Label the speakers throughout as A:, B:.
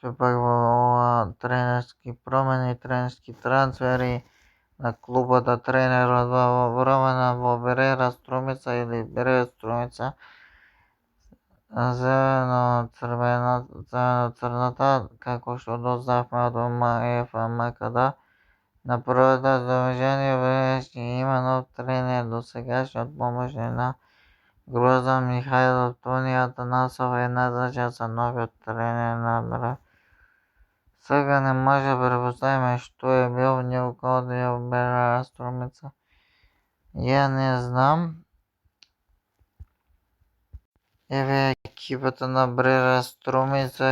A: ova trenerski promjeni, trenerski transferi na klubu da trener odbrana Berera Strumica ili Berera Strumica zeleno-crnata, kako što doznafme od UEFA МКД. На prvota doviđenju Veljački ima nov trener, dosadašnji pomoćnik na Grozan Mihajlov Toni Atanasov je назначен za novog trenera. Сега не може да предпоставим що е бил неугоден в Берера Strumica. Я не знам. Еве екипата на Берера Strumica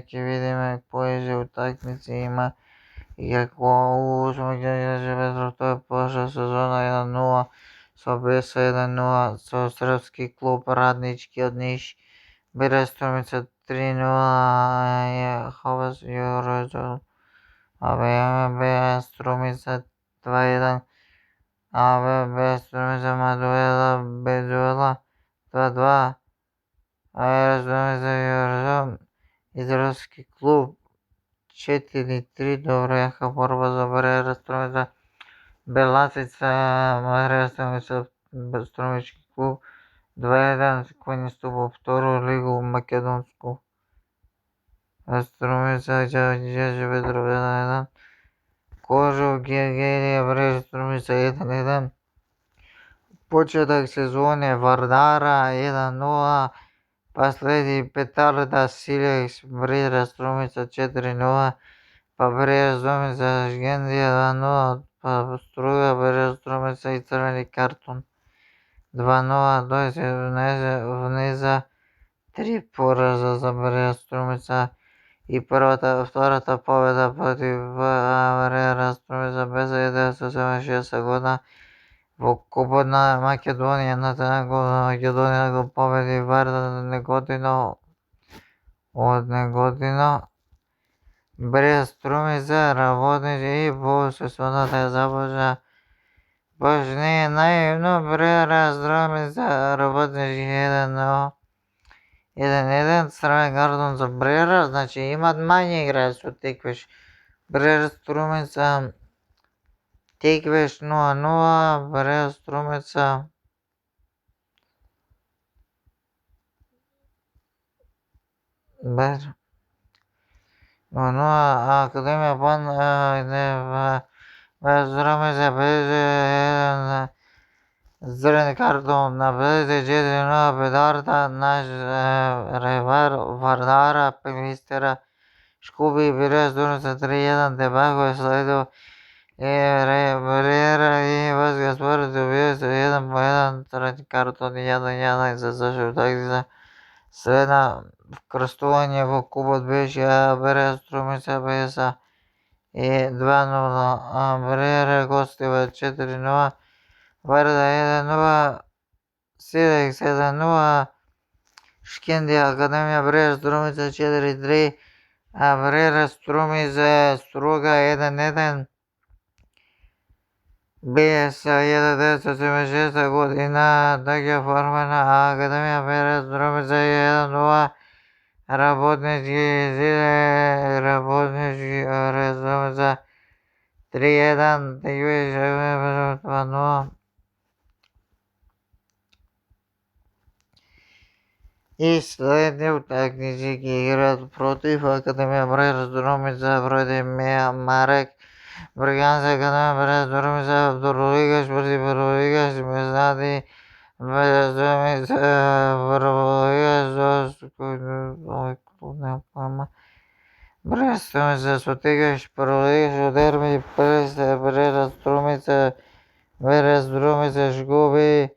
A: ќе видиме кои же утакмици има и какво ще живе. Той почва сезона 1-0 со Беса 1-0 со српски клуб Раднички од Ниш. Берера Strumica 3-0 je Hovas Eurozone. Берера Strumica 2-1. Берера Strumica Maduela Beduela 2-2. Берера Strumica Eurozone. Израелски клуб 4-3. Добра яка борба за Берера Strumica. Беласица Берера Strumica Струмички клуб 2-1, кој наступа во втору лигу македонску. Strumica Đađe Petrov 1-1. Кожов Гергелија Берера Strumica 1-1. Почеток сезоне Вардара 1-0. Па следи Петарда Силекс Берера Strumica 4-0. Па Берера Strumica Шгендија 2-0. Па Струга Берера Strumica и црвени картон 2-0. Тој се внеза 3 пораза за Берера Strumica и втората победа против Берера Strumica без 1976 година во Купот на Македонија. Национална Македонија го победи Вардар од негодина. Берера Strumica работеше и во сезоната ја започна баш не наивно. Берера Strumica работеше 1-1, црвен картон за Берера, значи имат мање играчи со теквеш. Берера Strumica теквеш 0-0. Берера Strumica Берера 0-0. Академија Бан Берера Strumica без зелен картон на 54-0. Петарда наш ревар Вардара Пелистера Шкуби Берера Strumica 3-1. Дебако следил Берера и Вазгаспор добија се 1-1. Црвен картон 1-1 за зашо такса. Следна вкрстување во купот беше Берера Strumica Беса и 2-0. Берера гостива 4-0. Вардар 1-0. Силекс 1-0. Шкендија Академија Берера Strumica 4-3. Берера Strumica Струга 1-1. Беса 1976 година доаѓа формена Академија Берера Strumica 1-0. Работнички Берера Strumica 3-1. Теквеш 2-0. И следни утакмици ќе играат против Академија Берера Strumica против Марек Бриганска. Академија Берера Strumica второлигаш против прволигаш Мезнати. Берера Strumica прволигаш овој клуб нема појма. Берера Strumica со теквеш прволигаш дерби Берера Strumica Шкуби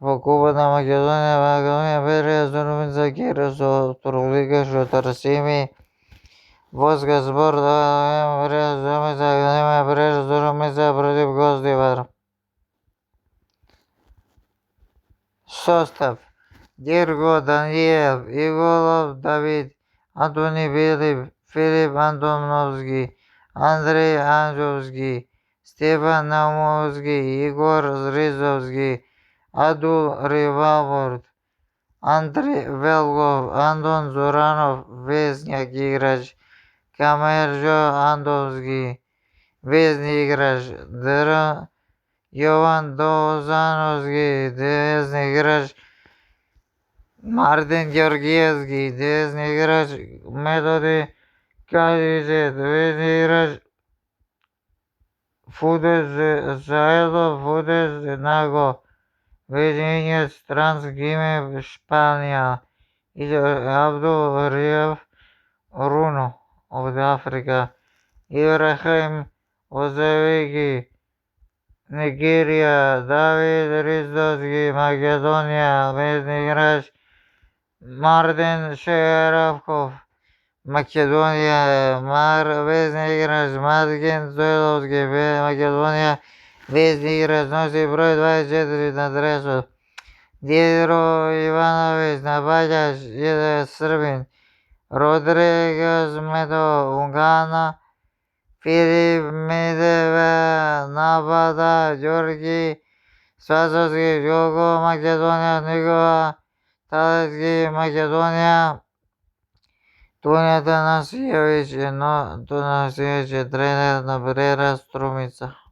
A: во Купот на Македонија. Академија Берера Strumica ќе игра со второлигашот Расими. Воска Спорт Берера Strumica. Академија Берера Strumica против Гостивар. Состав: Герго Даниев, Иголов Давид, Антони Билип, Филип Антоновски, Андрей Анđовски, Стефан Наумовски, Игор Ризовски, Адул Ривалворд, Andrei Velgov, Anton Zoranov, Vesnyak igrač, Kamerjo Andovski, vezni igrač, Jovan Dozanovski, vezni igrač, Martin Georgijevski, vezni igrač, Metodi Kadić, vezni igrač, Saedo Fuentes vezni Transgime Španija, Abdul Rief Runo od Afrika, Ibrahim Ozeviki, Nigerija, David Ristovski, Makedonija, vezni igrač, Martin Šeravkov, Makedonija, vezni igrač, Matkin Zojlovski, Makedonija, vezni igrač, nosi broj 24 na dresu, Djedro Ivanović napadač, Srbin, Rodriguez Medo, Uganda, Filip Mideva napada, Đorđi Svazovski, Đoko Makedonija, Nikola Talecki, Makedonija, Tunja Tanasijević je trener na Brera Strumica.